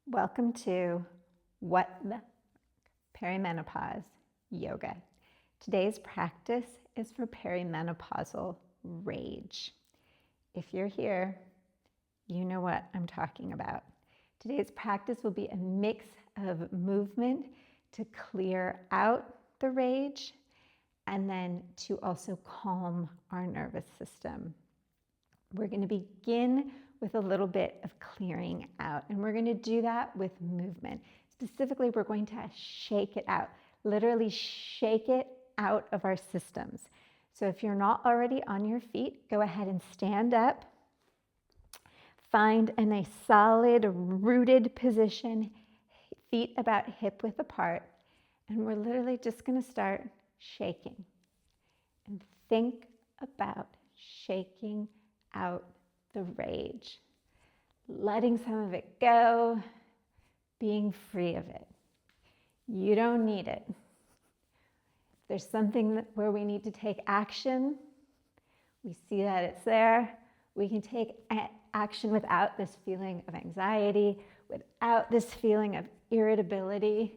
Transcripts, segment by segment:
Welcome to What the Perimenopause Yoga. Today's practice is for perimenopausal rage. If you're here, you know what I'm talking about. Today's practice will be a mix of movement to clear out the rage and then to also calm our nervous system. We're going to begin with a little bit of clearing out, and we're going to do that with movement. Specifically, we're going to shake it out, literally shake it out of our systems. So if you're not already on your feet, go ahead and stand up. Find a nice solid, rooted position, feet about hip width apart, and we're literally just going to start shaking. And think about shaking out the rage, letting some of it go, being free of it. You don't need it. If there's something where we need to take action, we see that it's there. We can take action without this feeling of anxiety, without this feeling of irritability.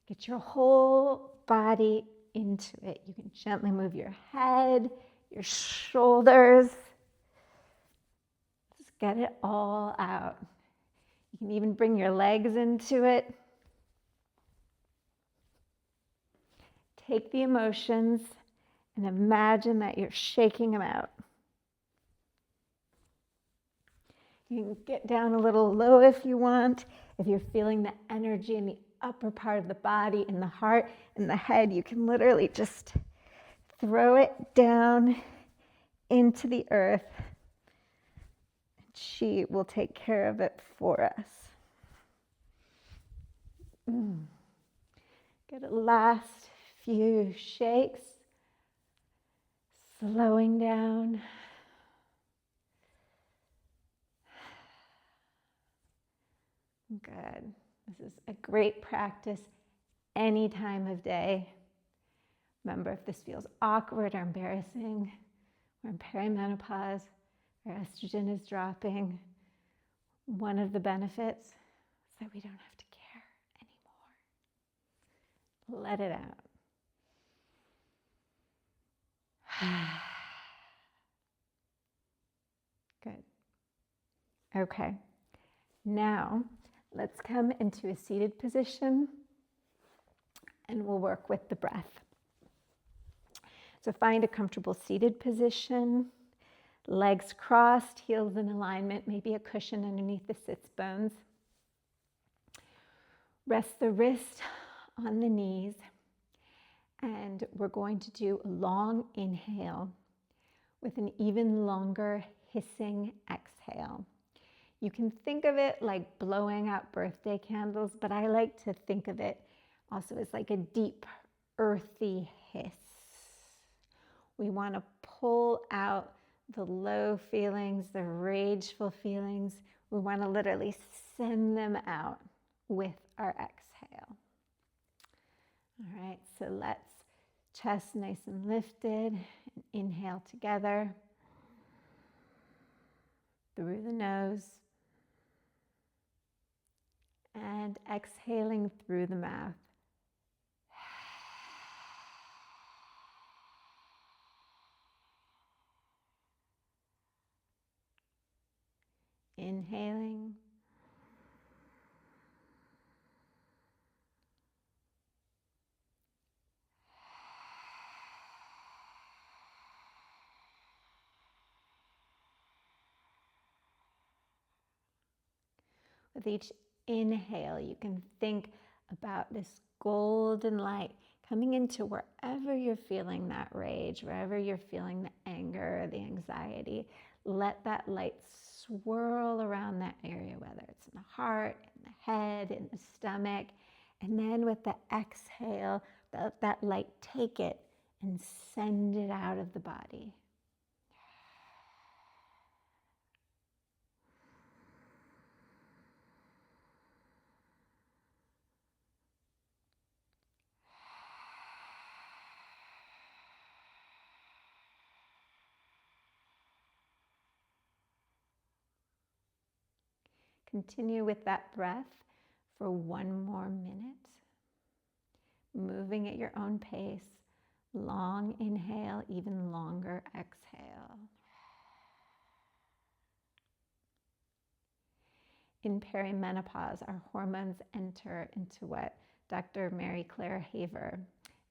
Get your whole body into it. You can gently move your head, your shoulders. Just get it all out. You can even bring your legs into it. Take the emotions and imagine that you're shaking them out. You can get down a little low if you want. If you're feeling the energy in the upper part of the body, in the heart, in the head, you can literally just throw it down into the earth. She will take care of it for us. Get a last few shakes, slowing down. Good. This is a great practice any time of day. Remember, if this feels awkward or embarrassing, we're in perimenopause, our estrogen is dropping. One of the benefits is that we don't have to care anymore. Let it out. Good. Okay. Now, let's come into a seated position and we'll work with the breath. So find a comfortable seated position, legs crossed, heels in alignment, maybe a cushion underneath the sits bones. Rest the wrist on the knees, and we're going to do a long inhale with an even longer hissing exhale. You can think of it like blowing out birthday candles, but I like to think of it also as like a deep, earthy hiss. We want to pull out the low feelings, the rageful feelings. We want to literally send them out with our exhale. All right, so let's chest nice and lifted. And inhale together through the nose. And exhaling through the mouth. Inhaling. With each inhale, you can think about this golden light coming into wherever you're feeling that rage, wherever you're feeling the anger, the anxiety. Let that light swirl around that area, whether it's in the heart, in the head, in the stomach. And then with the exhale, let that light take it and send it out of the body. Continue with that breath, for one more minute. Moving at your own pace. Long inhale, even longer exhale. In perimenopause, our hormones enter into what Dr. Mary Claire Haver,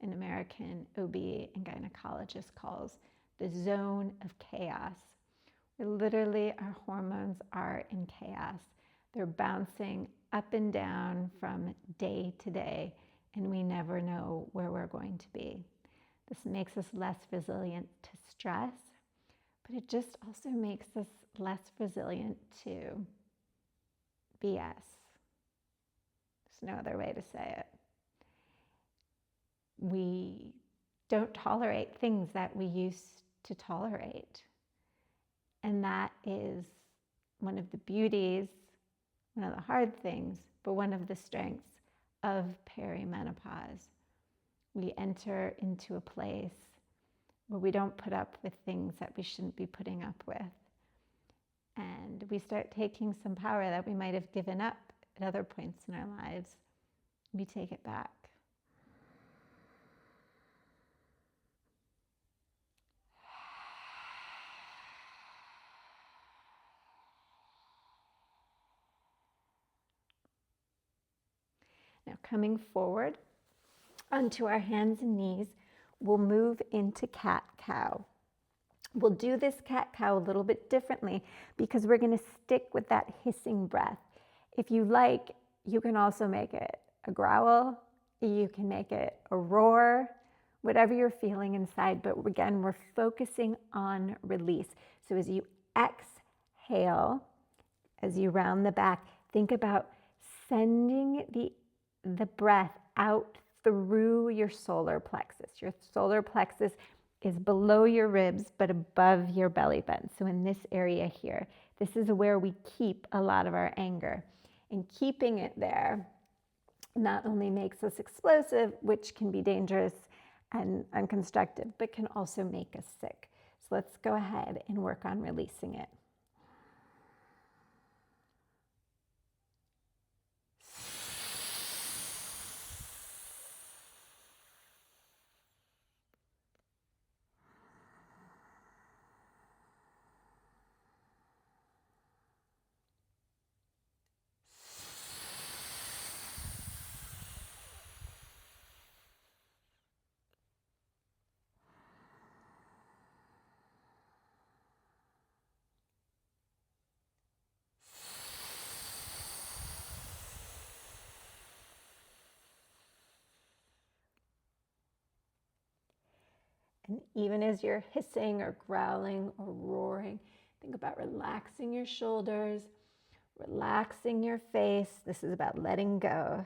an American OB and gynecologist, calls the zone of chaos, where literally our hormones are in chaos. They're bouncing up and down from day to day, and we never know where we're going to be. This makes us less resilient to stress, but it just also makes us less resilient to BS. There's no other way to say it. We don't tolerate things that we used to tolerate. And that is one of the beauties, one of the hard things, but one of the strengths of perimenopause. We enter into a place where we don't put up with things that we shouldn't be putting up with. And we start taking some power that we might have given up at other points in our lives. We take it back. Now, coming forward onto our hands and knees, we'll move into cat-cow. We'll do this cat-cow a little bit differently because we're going to stick with that hissing breath. If you like, you can also make it a growl, you can make it a roar, whatever you're feeling inside. But again, we're focusing on release. So as you exhale, as you round the back, think about sending the breath out through your solar plexus. Your solar plexus is below your ribs, but above your belly button. So in this area here, this is where we keep a lot of our anger. And keeping it there not only makes us explosive, which can be dangerous and unconstructive, but can also make us sick. So let's go ahead and work on releasing it. And even as you're hissing or growling or roaring, think about relaxing your shoulders, relaxing your face. This is about letting go.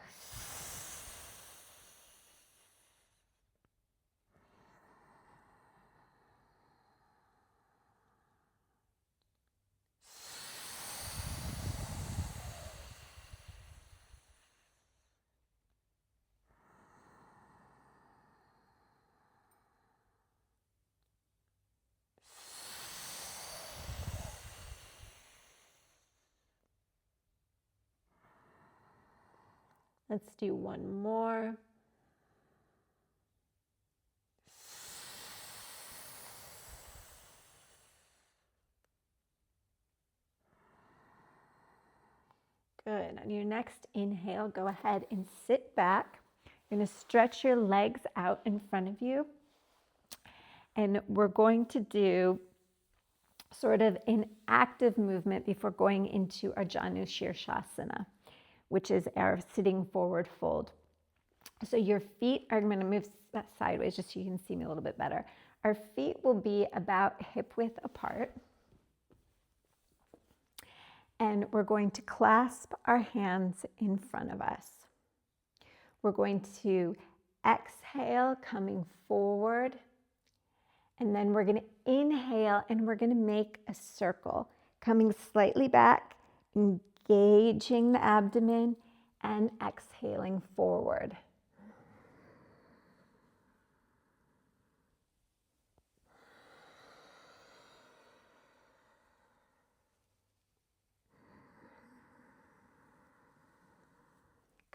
Let's do one more. Good. On your next inhale, go ahead and sit back. You're going to stretch your legs out in front of you. And we're going to do sort of an active movement before going into our Janu Shirshasana, which is our sitting forward fold. So your feet are, I'm going to move sideways just so you can see me a little bit better. Our feet will be about hip width apart. And we're going to clasp our hands in front of us. We're going to exhale, coming forward. And then we're going to inhale and we're going to make a circle, coming slightly back, engaging the abdomen, and exhaling forward.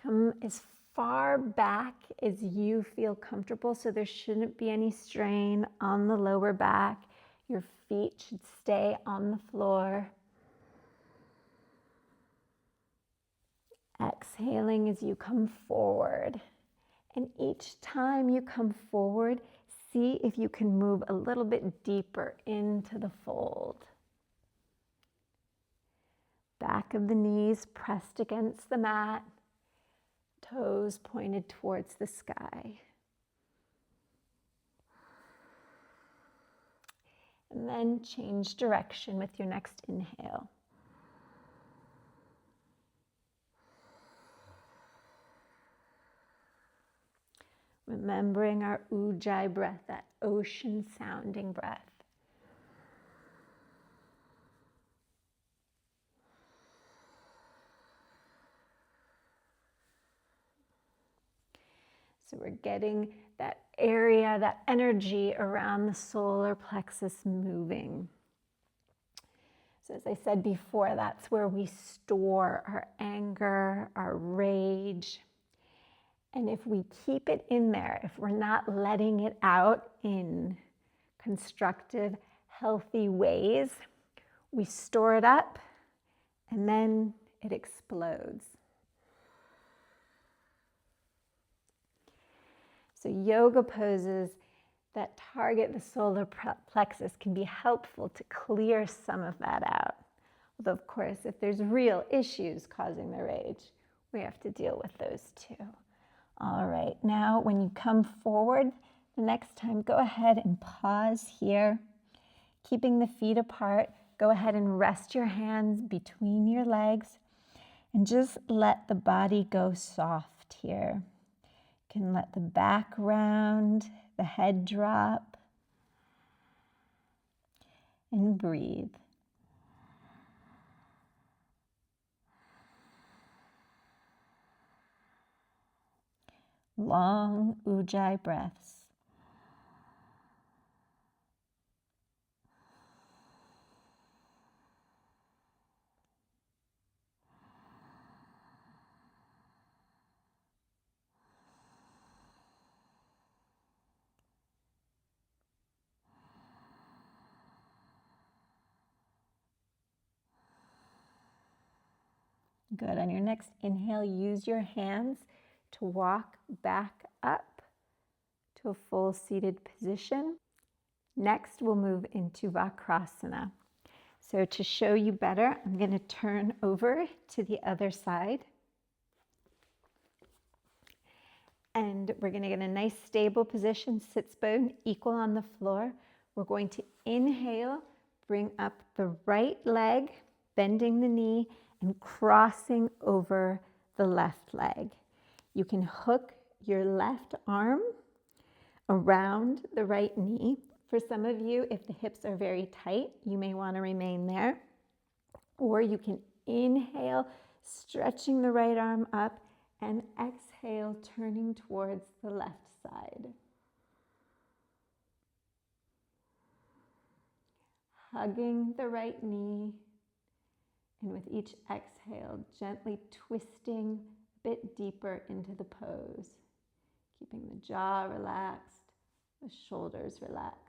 Come as far back as you feel comfortable, so there shouldn't be any strain on the lower back. Your feet should stay on the floor. Exhaling as you come forward. And each time you come forward, see if you can move a little bit deeper into the fold. Back of the knees pressed against the mat, toes pointed towards the sky. And then change direction with your next inhale. Remembering our ujjayi breath, that ocean sounding breath. So we're getting that area, that energy around the solar plexus moving. So as I said before, that's where we store our anger, our rage. And if we keep it in there, if we're not letting it out in constructive, healthy ways, we store it up and then it explodes. So yoga poses that target the solar plexus can be helpful to clear some of that out. Although, of course, if there's real issues causing the rage, we have to deal with those too. All right, now when you come forward, the next time, go ahead and pause here. Keeping the feet apart, go ahead and rest your hands between your legs and just let the body go soft here. You can let the back round, the head drop, and breathe. Long ujjayi breaths. Good. On your next inhale, use your hands to walk back up to a full seated position. Next, we'll move into Vakrasana. So to show you better, I'm going to turn over to the other side. And we're going to get a nice stable position, sits bone equal on the floor. We're going to inhale, bring up the right leg, bending the knee, and crossing over the left leg. You can hook your left arm around the right knee. For some of you, if the hips are very tight, you may want to remain there. Or you can inhale, stretching the right arm up, and exhale, turning towards the left side. Hugging the right knee, and with each exhale, gently twisting a bit deeper into the pose, keeping the jaw relaxed, the shoulders relaxed.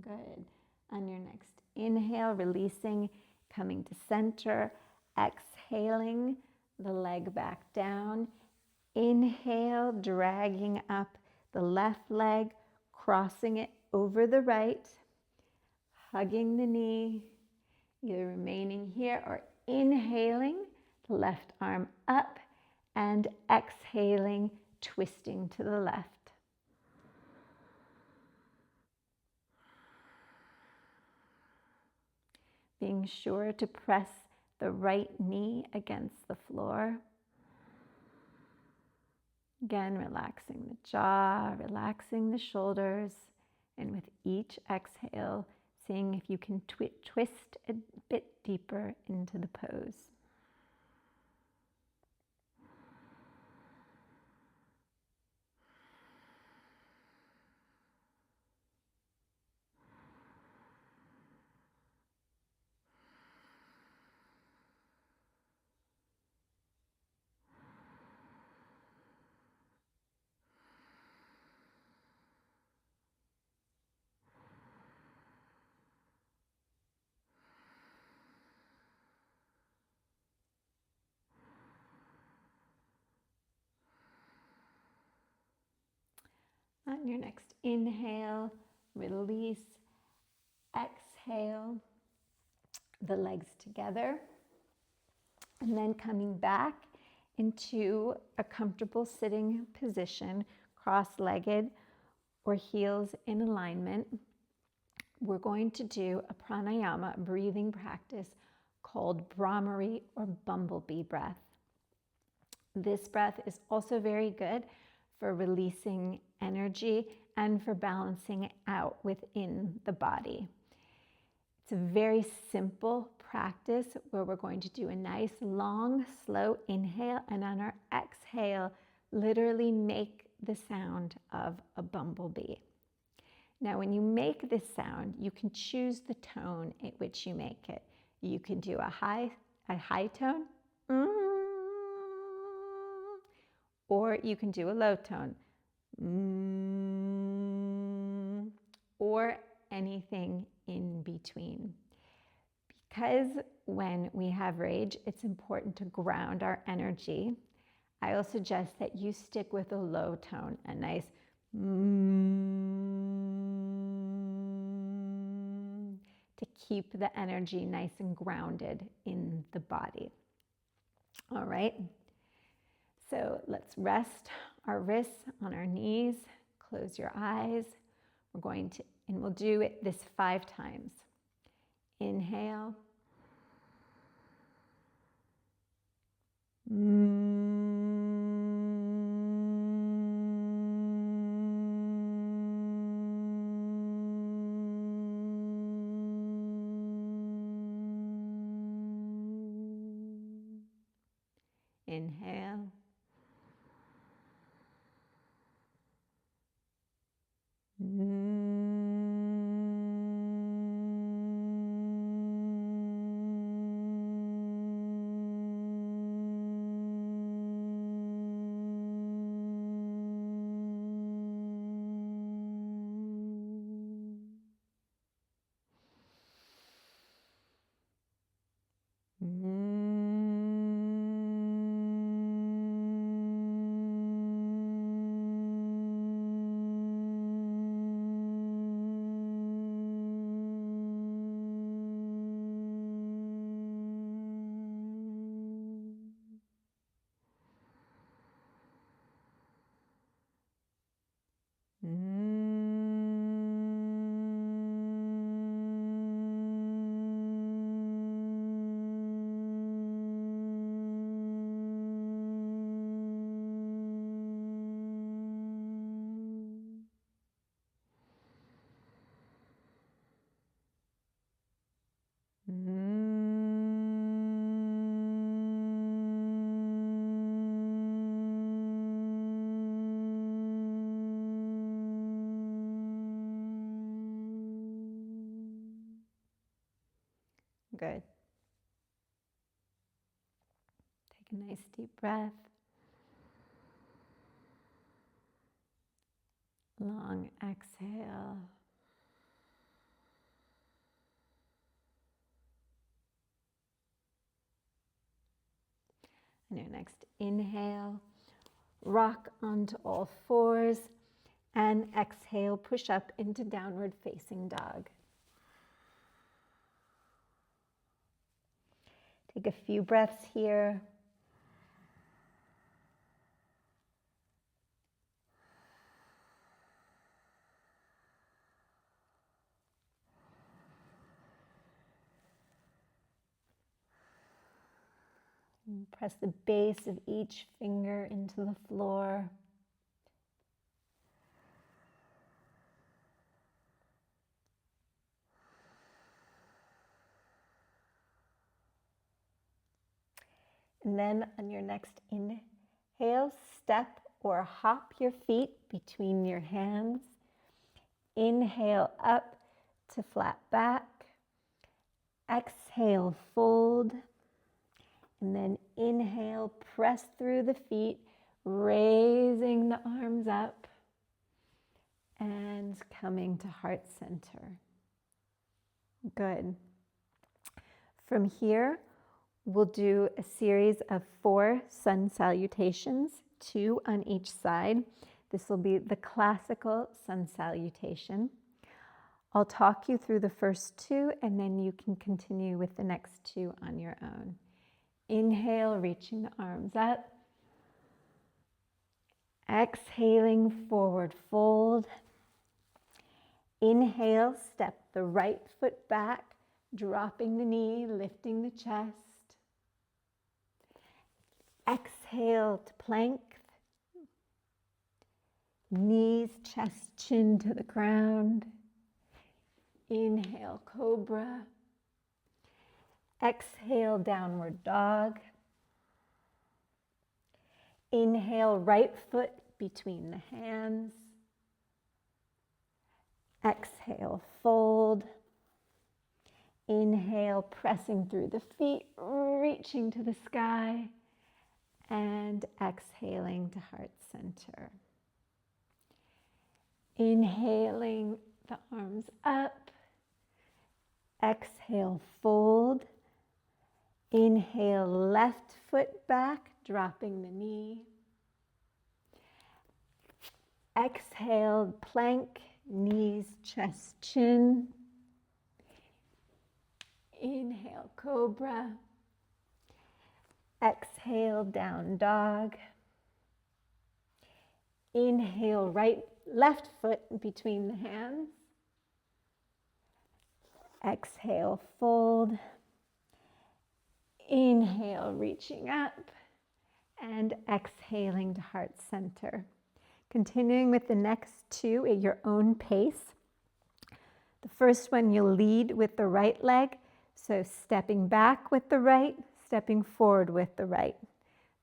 Good. On your next inhale, releasing, coming to center, exhaling, the leg back down. Inhale, dragging up the left leg, crossing it over the right, hugging the knee, either remaining here or inhaling, the left arm up, and exhaling, twisting to the left. Being sure to press the right knee against the floor. Again, relaxing the jaw, relaxing the shoulders, and with each exhale, seeing if you can twist a bit deeper into the pose. On your next inhale, release, exhale, the legs together, and then coming back into a comfortable sitting position, cross-legged or heels in alignment. We're going to do a pranayama breathing practice called Brahmari or bumblebee breath. This breath is also very good for releasing energy and for balancing out within the body. It's a very simple practice where we're going to do a nice long, slow inhale, and on our exhale, literally make the sound of a bumblebee. Now, when you make this sound, you can choose the tone at which you make it. You can do a high tone, or you can do a low tone, or anything in between. Because when we have rage, it's important to ground our energy. I'll suggest that you stick with a low tone, a nice to keep the energy nice and grounded in the body. All right, so let's rest our wrists on our knees, close your eyes. We're going to, and we'll do it this 5 times. Inhale. Inhale. Good. Take a nice deep breath. Long exhale. On your next inhale, rock onto all fours, and exhale, push up into downward facing dog. Take a few breaths here. Press the base of each finger into the floor. And then on your next inhale, step or hop your feet between your hands. Inhale up to flat back. Exhale, fold. And then inhale, press through the feet, raising the arms up and coming to heart center. Good. From here, we'll do a series of 4 sun salutations, 2 on each side. This will be the classical sun salutation. I'll talk you through the first 2, and then you can continue with the next 2 on your own. Inhale, reaching the arms up. Exhaling, forward fold. Inhale, step the right foot back, dropping the knee, lifting the chest. Exhale to plank. Knees, chest, chin to the ground. Inhale, cobra. Exhale, downward dog. Inhale, right foot between the hands. Exhale, fold. Inhale, pressing through the feet, reaching to the sky. And exhaling to heart center. Inhaling, the arms up. Exhale, fold. Inhale, left foot back, dropping the knee. Exhale, plank, knees, chest, chin. Inhale, cobra. Exhale, down dog. Inhale, left foot between the hands. Exhale, fold. Inhale, reaching up. And exhaling to heart center. Continuing with the next 2 at your own pace. The first one, you'll lead with the right leg. So stepping back with the right, stepping forward with the right.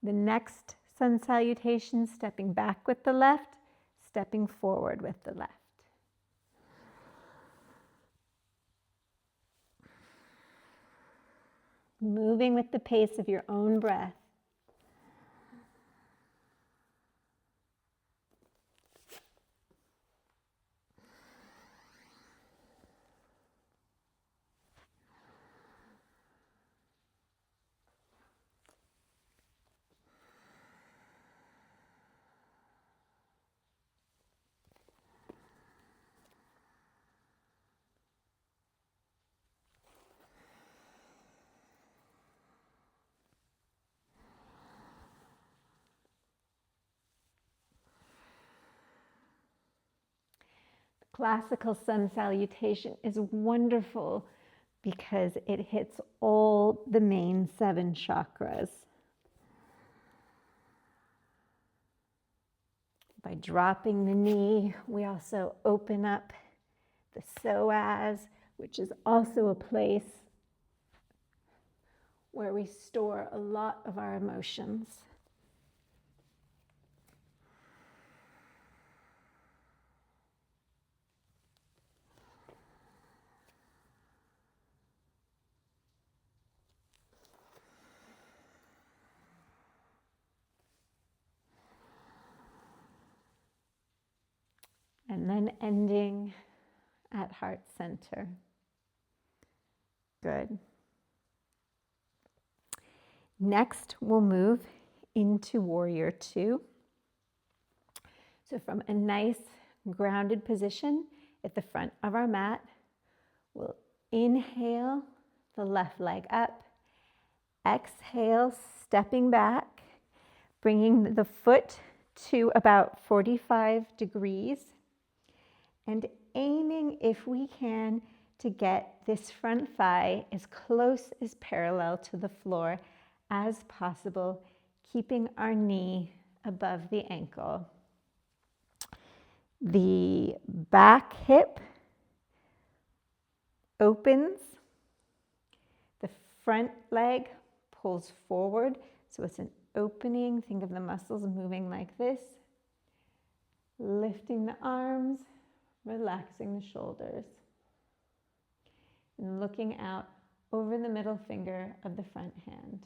The next sun salutation, stepping back with the left, stepping forward with the left. Moving with the pace of your own breath. Classical sun salutation is wonderful because it hits all the main 7 chakras. By dropping the knee, we also open up the psoas, which is also a place where we store a lot of our emotions. And then ending at heart center. Good. Next, we'll move into warrior 2. So from a nice grounded position at the front of our mat, we'll inhale the left leg up. Exhale, stepping back, bringing the foot to about 45 degrees. And aiming, if we can, to get this front thigh as close as parallel to the floor as possible, keeping our knee above the ankle. The back hip opens, the front leg pulls forward, so it's an opening. Think of the muscles moving like this. Lifting the arms, relaxing the shoulders, and looking out over the middle finger of the front hand.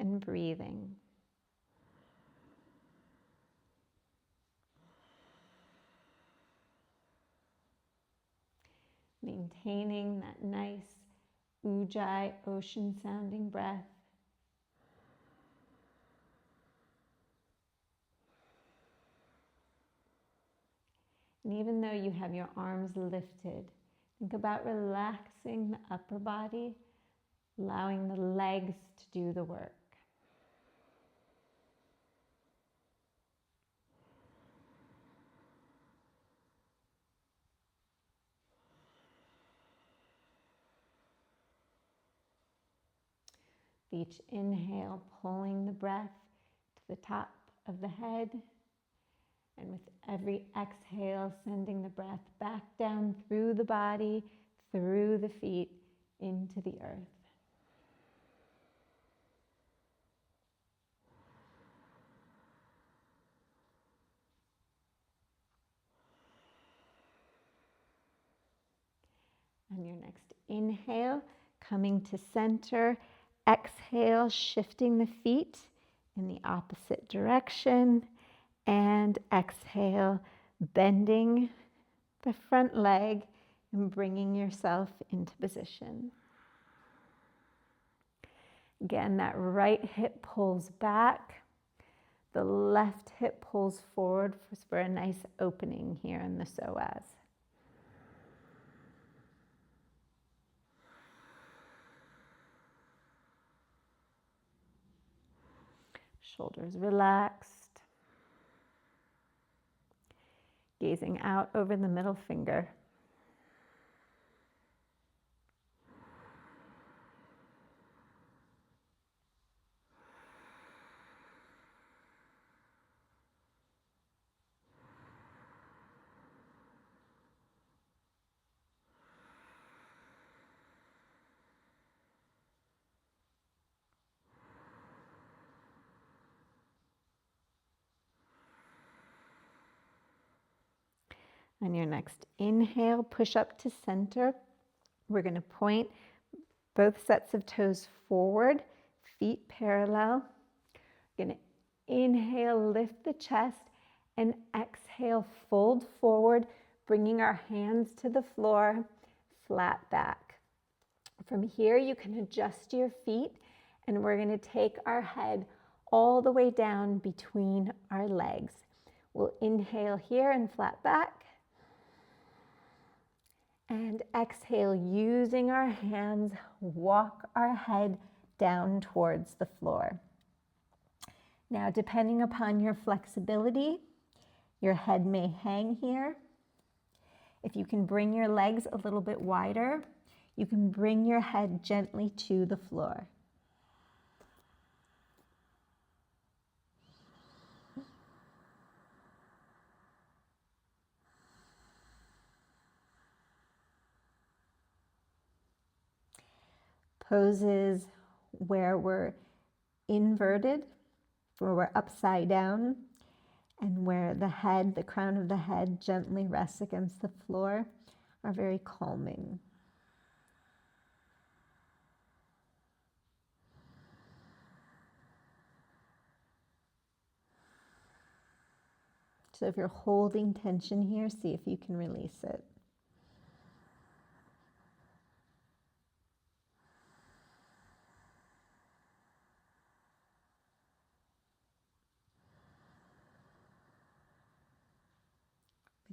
And breathing. Maintaining that nice ujjayi, ocean sounding breath. And even though you have your arms lifted, think about relaxing the upper body, allowing the legs to do the work. Each inhale, pulling the breath to the top of the head. And with every exhale, sending the breath back down through the body, through the feet, into the earth. On your next inhale, coming to center, exhale, shifting the feet in the opposite direction, and exhale, bending the front leg and bringing yourself into position. Again, that right hip pulls back, the left hip pulls forward for a nice opening here in the psoas. Shoulders relaxed. Gazing out over the middle finger. On your next inhale, push up to center. We're going to point both sets of toes forward, feet parallel. We're going to inhale, lift the chest, and exhale, fold forward, bringing our hands to the floor, flat back. From here, you can adjust your feet, and we're going to take our head all the way down between our legs. We'll inhale here and flat back. And exhale, using our hands, walk our head down towards the floor. Now, depending upon your flexibility, your head may hang here. If you can bring your legs a little bit wider, you can bring your head gently to the floor. Poses where we're inverted, where we're upside down, and where the head, the crown of the head, gently rests against the floor are very calming. So if you're holding tension here, see if you can release it.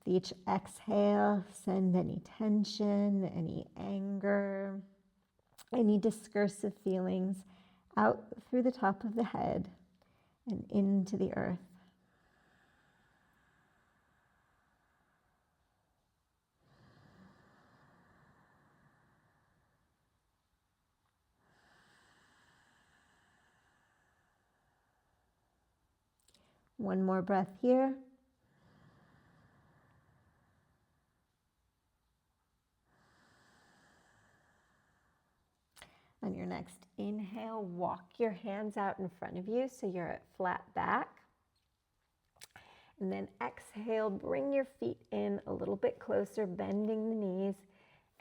With each exhale, send any tension, any anger, any discursive feelings out through the top of the head and into the earth. One more breath here. On your next inhale, walk your hands out in front of you so you're at flat back. And then exhale, bring your feet in a little bit closer, bending the knees.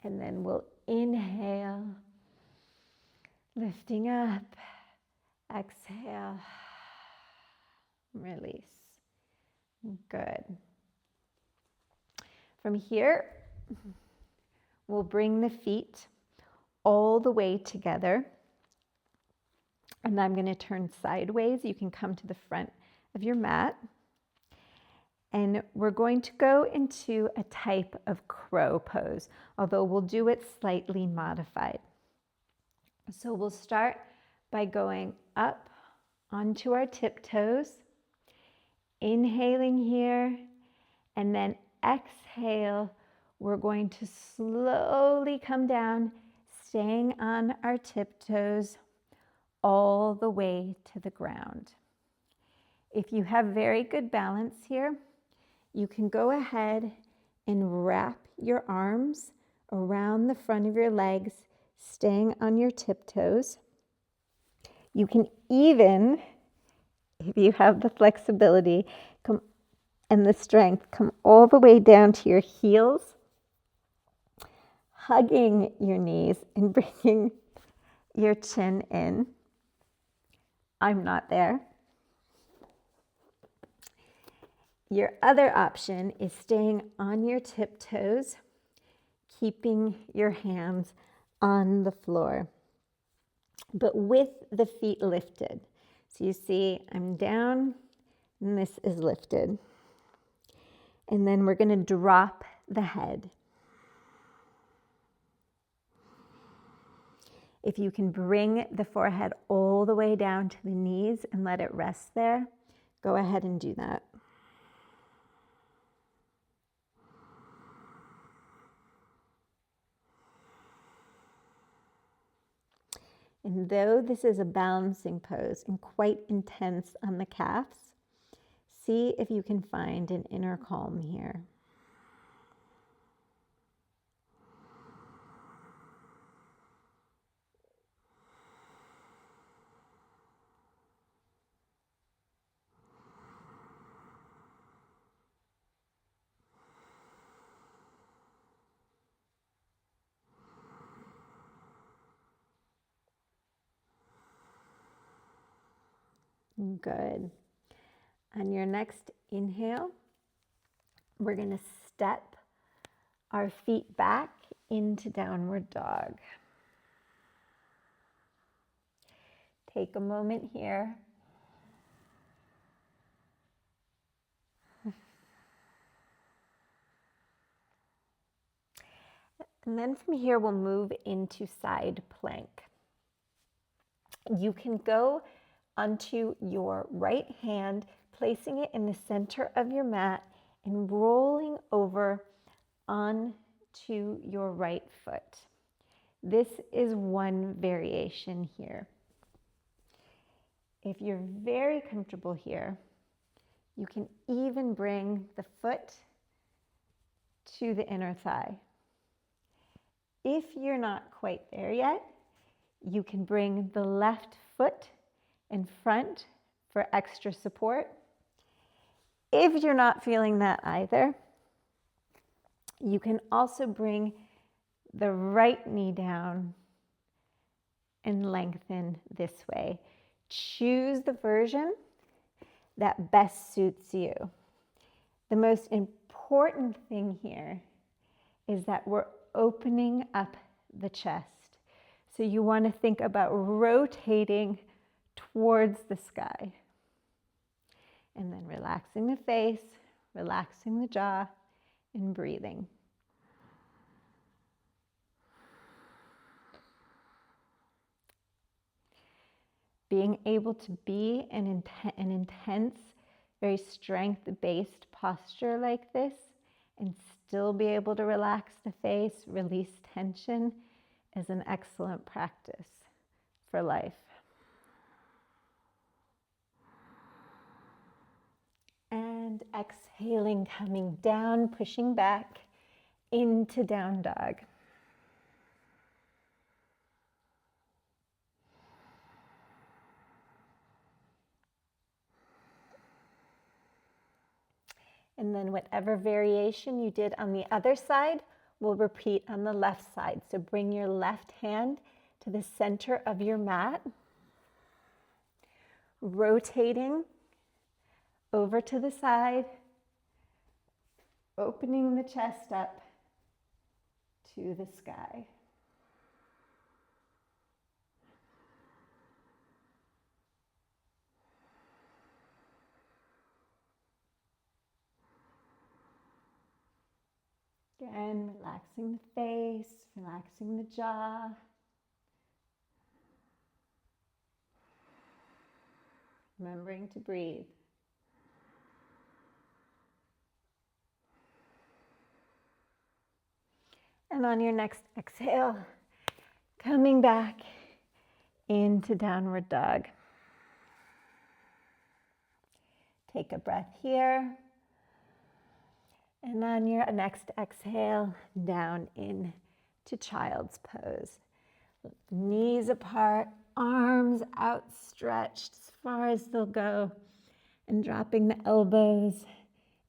And then we'll inhale, lifting up. Exhale, release. Good. From here, we'll bring the feet all the way together. And I'm going to turn sideways. You can come to the front of your mat. And we're going to go into a type of crow pose, although we'll do it slightly modified. So we'll start by going up onto our tiptoes, inhaling here, and then exhale. We're going to slowly come down, staying on our tiptoes all the way to the ground. If you have very good balance here, you can go ahead and wrap your arms around the front of your legs, staying on your tiptoes. You can even, if you have the flexibility and the strength, come all the way down to your heels, hugging your knees and bringing your chin in. I'm not there. Your other option is staying on your tiptoes, keeping your hands on the floor, but with the feet lifted. So you see, I'm down and this is lifted. And then we're going to drop the head. If you can bring the forehead all the way down to the knees and let it rest there, go ahead and do that. And though this is a balancing pose and quite intense on the calves, see if you can find an inner calm here. Good. On your next inhale, we're going to step our feet back into downward dog. Take a moment here. And then from here, we'll move into side plank. You can go onto your right hand, placing it in the center of your mat and rolling over onto your right foot. This is one variation here. If you're very comfortable here, you can even bring the foot to the inner thigh. If you're not quite there yet, you can bring the left foot in front for extra support. If you're not feeling that either, you can also bring the right knee down and lengthen this way. Choose the version that best suits you. The most important thing here is that we're opening up the chest. So you want to think about rotating towards the sky. And then relaxing the face, relaxing the jaw, and breathing. Being able to be an intense, very strength-based posture like this and still be able to relax the face, release tension, is an excellent practice for life. And exhaling, coming down, pushing back into down dog. And then whatever variation you did on the other side, we'll repeat on the left side. So bring your left hand to the center of your mat, rotating over to the side, opening the chest up to the sky. Again, relaxing the face, relaxing the jaw. Remembering to breathe. And on your next exhale, coming back into downward dog. Take a breath here. And on your next exhale, down into child's pose. Knees apart, arms outstretched as far as they'll go, and dropping the elbows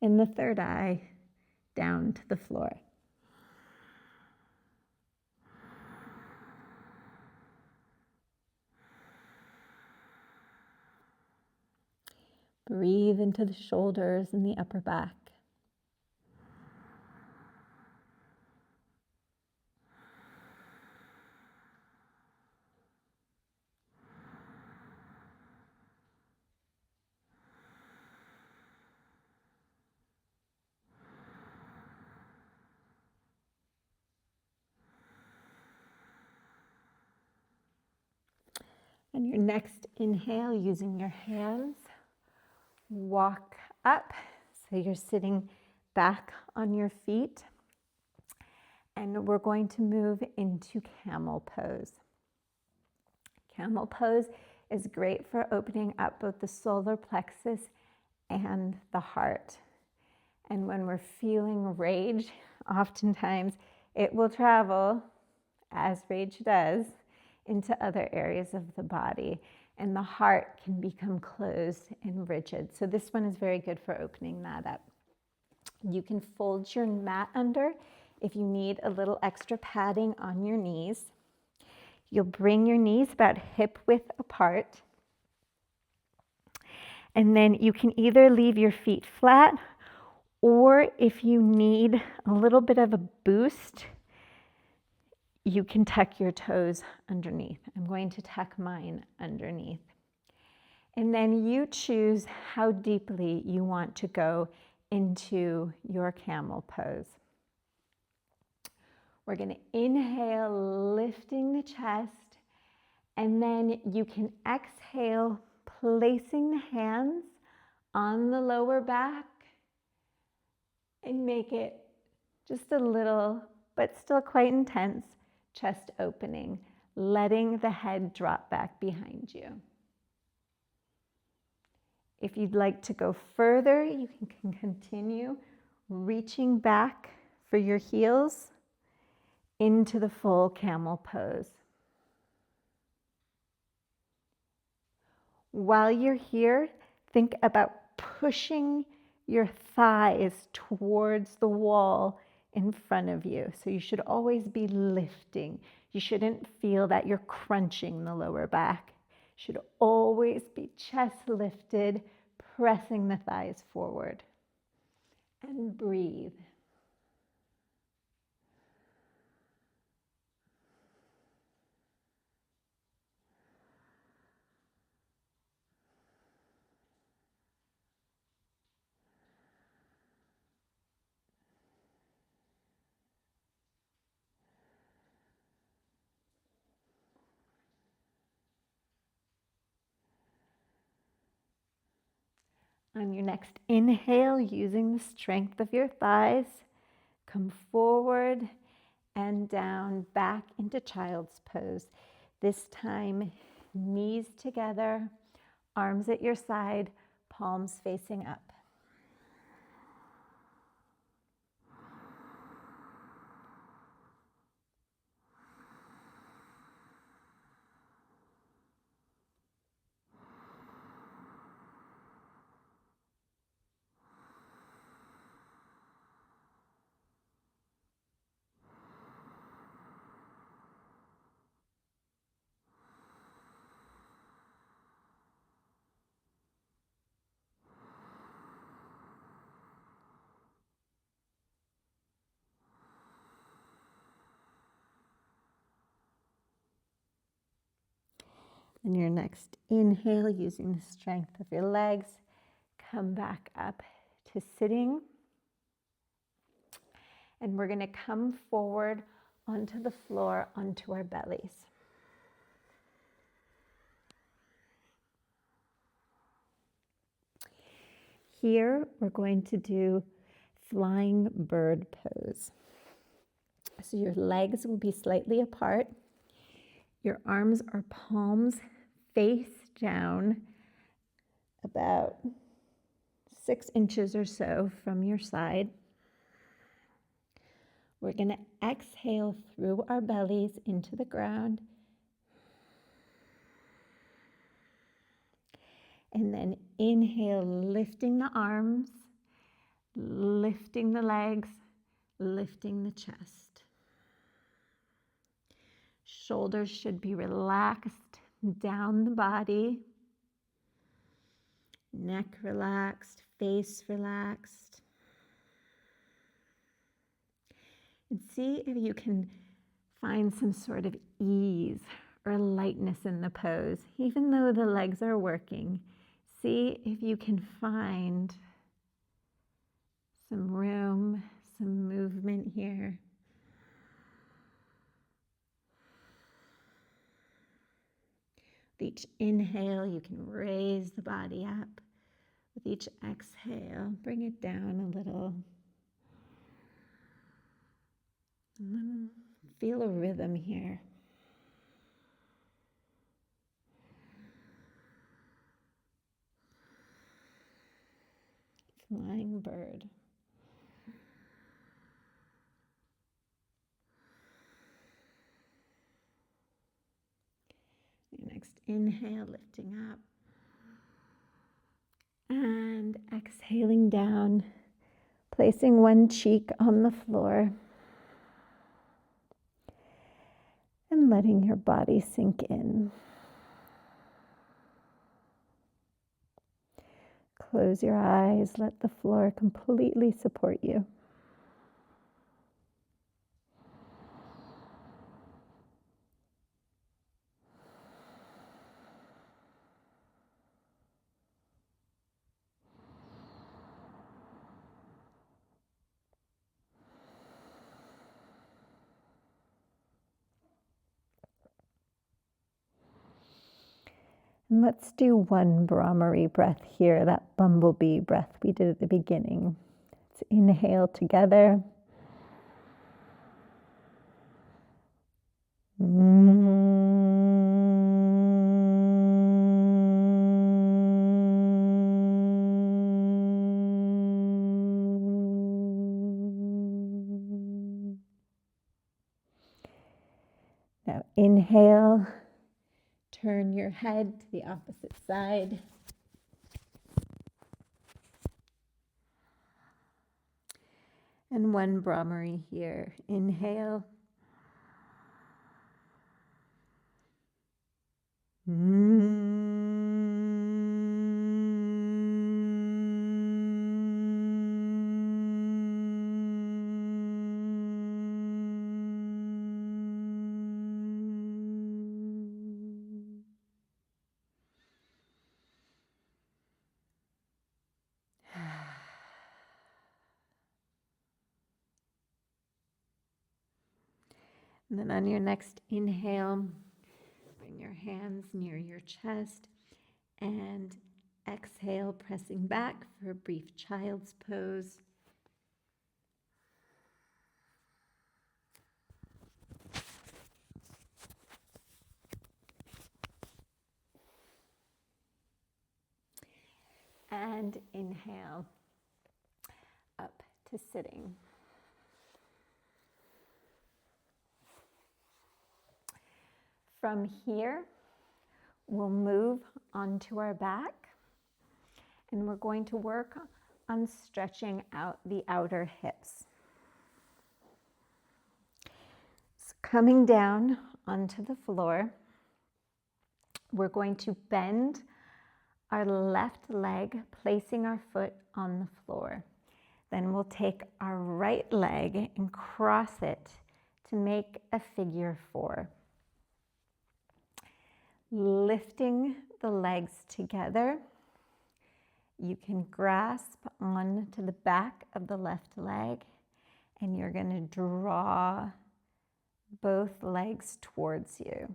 and the third eye down to the floor. Breathe into the shoulders and the upper back. And your next inhale, using your hands, walk up. So you're sitting back on your feet. And we're going to move into camel pose. Camel pose is great for opening up both the solar plexus and the heart. And when we're feeling rage, oftentimes it will travel, as rage does, into other areas of the body, and the heart can become closed and rigid. So this one is very good for opening that up. You can fold your mat under if you need a little extra padding on your knees. You'll bring your knees about hip width apart, and then you can either leave your feet flat, or if you need a little bit of a boost, you can tuck your toes underneath. I'm going to tuck mine underneath. And then you choose how deeply you want to go into your camel pose. We're going to inhale, lifting the chest, and then you can exhale, placing the hands on the lower back, and make it just a little, but still quite intense, chest opening, letting the head drop back behind you. If you'd like to go further, you can continue reaching back for your heels into the full camel pose. While you're here, think about pushing your thighs towards the wall in front of you. So you should always be lifting. You shouldn't feel that you're crunching the lower back. You should always be chest lifted, pressing the thighs forward. And breathe. On your next inhale, using the strength of your thighs, come forward and down, back into child's pose. This time, knees together, arms at your side, palms facing up. And your next inhale, using the strength of your legs, come back up to sitting. And we're going to come forward onto the floor, onto our bellies. Here, we're going to do flying bird pose. So your legs will be slightly apart. Your arms are palms face down, about 6 inches or so from your side. We're going to exhale through our bellies into the ground. And then inhale, lifting the arms, lifting the legs, lifting the chest. Shoulders should be relaxed down the body. Neck relaxed, face relaxed. And see if you can find some sort of ease or lightness in the pose. Even though the legs are working, see if you can find some room, some movement here. With each inhale, you can raise the body up. With each exhale, bring it down a little. And then feel a rhythm here. Flying bird. Your next inhale, lifting up. And exhaling down, placing one cheek on the floor. And letting your body sink in. Close your eyes, let the floor completely support you. And let's do one Brahmari breath here, that bumblebee breath we did at the beginning. Let's inhale together. Now inhale. Turn your head to the opposite side. And one Brahmari here. Inhale. And then on your next inhale, bring your hands near your chest and exhale, pressing back for a brief child's pose. And inhale up to sitting. From here, we'll move onto our back, and we're going to work on stretching out the outer hips. So coming down onto the floor, we're going to bend our left leg, placing our foot on the floor. Then we'll take our right leg and cross it to make a figure 4. Lift lifting the legs together. You can grasp onto the back of the left leg, and you're going to draw both legs towards you,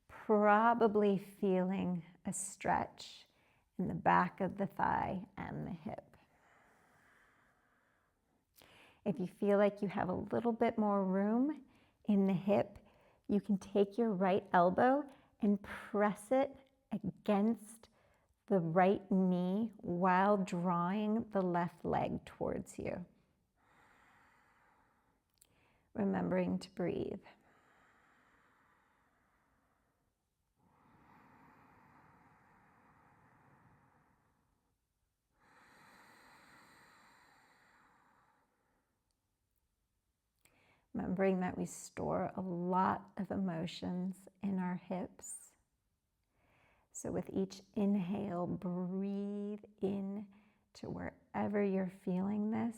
probably feeling a stretch in the back of the thigh and the hip. If you feel like you have a little bit more room in the hip, you can take your right elbow and press it against the right knee while drawing the left leg towards you. Remembering to breathe. Remembering that we store a lot of emotions in our hips. So with each inhale, breathe in to wherever you're feeling this.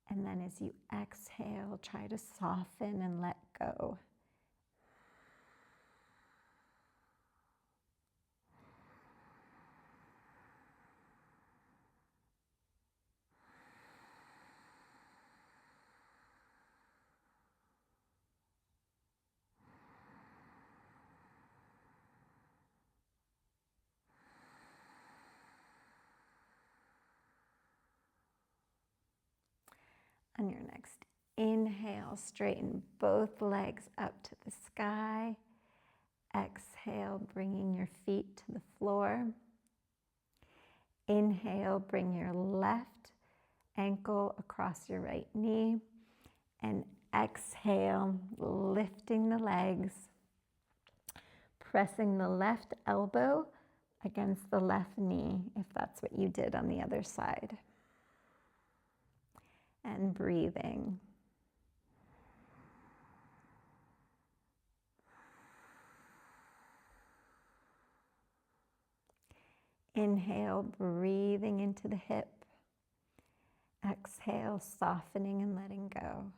And then as you exhale, try to soften and let go. On your next inhale, straighten both legs up to the sky. Exhale, bringing your feet to the floor. Inhale, bring your left ankle across your right knee. And exhale, lifting the legs, pressing the left elbow against the left knee, if that's what you did on the other side. And breathing. Inhale, breathing into the hip. Exhale, softening and letting go.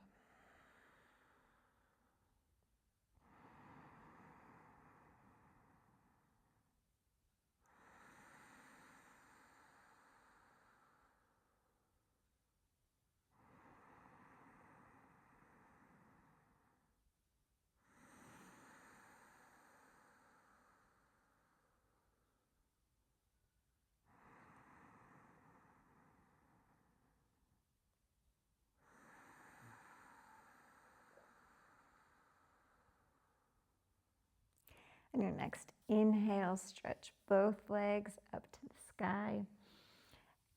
On your next inhale, stretch both legs up to the sky.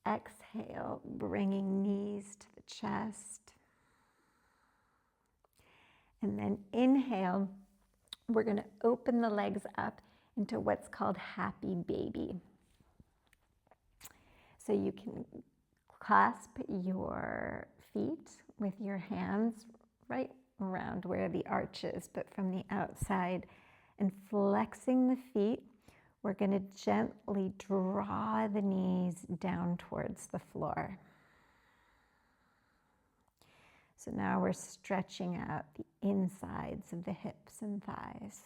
Exhale, bringing knees to the chest. And then inhale, we're going to open the legs up into what's called happy baby. So you can clasp your feet with your hands right around where the arch is, but from the outside. And flexing the feet, we're going to gently draw the knees down towards the floor. So now we're stretching out the insides of the hips and thighs.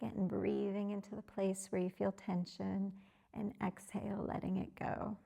Again, breathing into the place where you feel tension, and exhale, letting it go.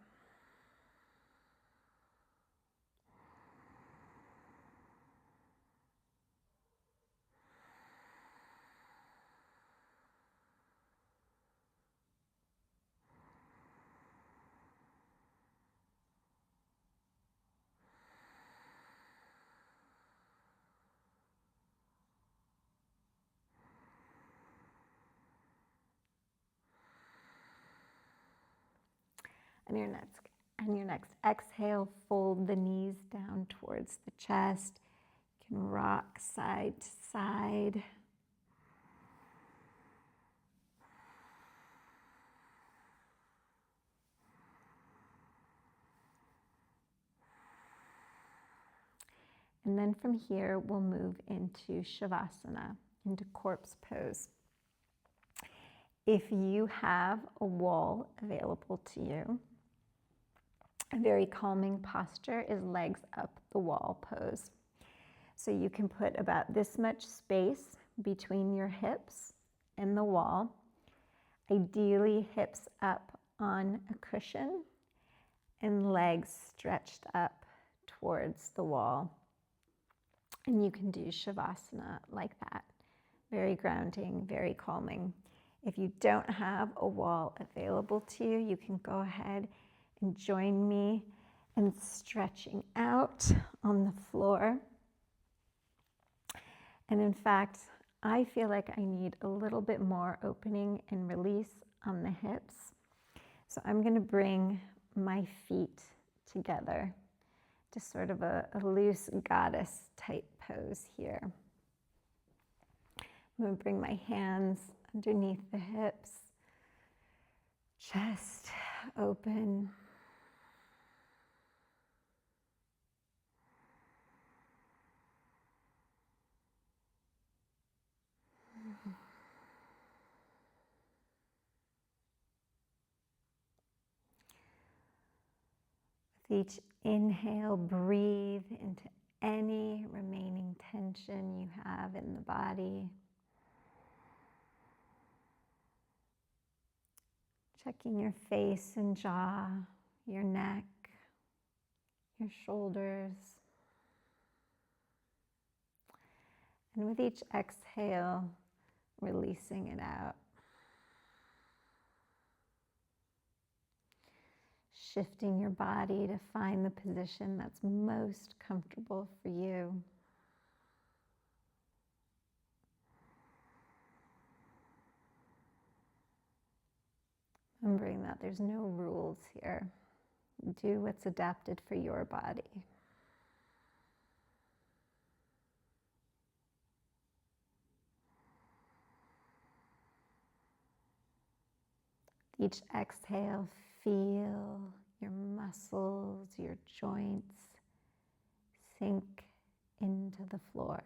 On your next exhale, fold the knees down towards the chest. You can rock side to side. And then from here, we'll move into Shavasana, into corpse pose. If you have a wall available to you, a very calming posture is legs up the wall pose. So you can put about this much space between your hips and the wall, ideally hips up on a cushion and legs stretched up towards the wall. And you can do Shavasana like that. Very grounding, very calming. If you don't have a wall available to you, you can go ahead and join me in stretching out on the floor. And in fact, I feel like I need a little bit more opening and release on the hips. So I'm going to bring my feet together to sort of a loose goddess type pose here. I'm going to bring my hands underneath the hips, chest open. With each inhale, breathe into any remaining tension you have in the body. Checking your face and jaw, your neck, your shoulders. And with each exhale, releasing it out. Shifting your body to find the position that's most comfortable for you. Remembering that there's no rules here. Do what's adapted for your body. Each exhale, feel your muscles, your joints sink into the floor.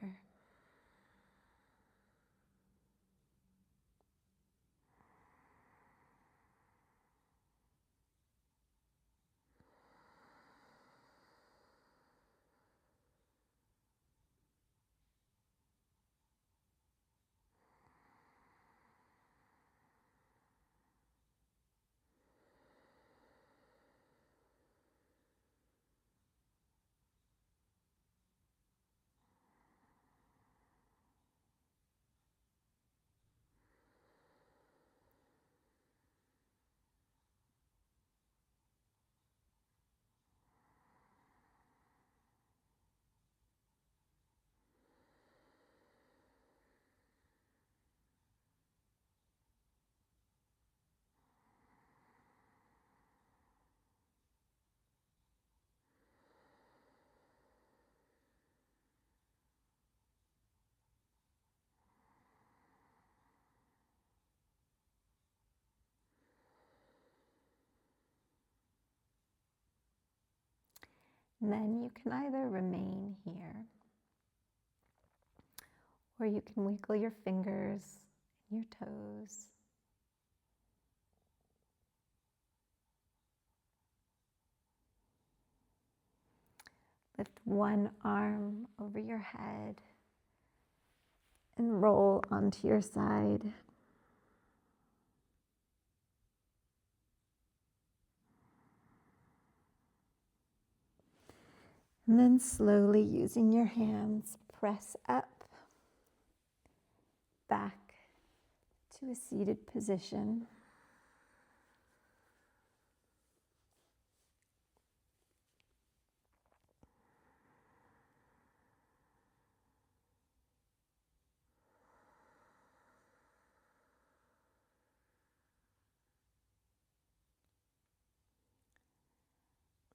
And then you can either remain here, or you can wiggle your fingers and your toes. Lift one arm over your head and roll onto your side. And then slowly, using your hands, press up, back to a seated position.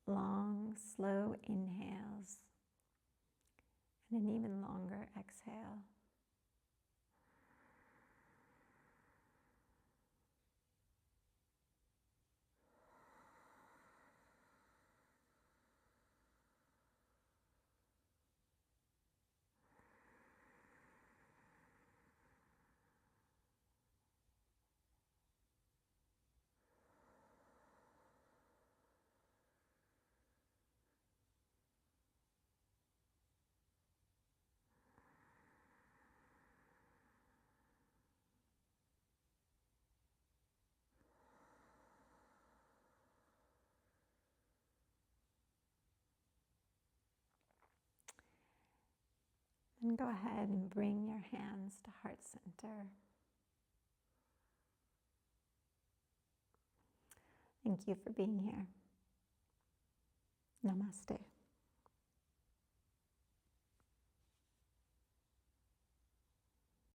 Long, slow inhales, and an even longer exhale. And go ahead and bring your hands to heart center. Thank you for being here. Namaste.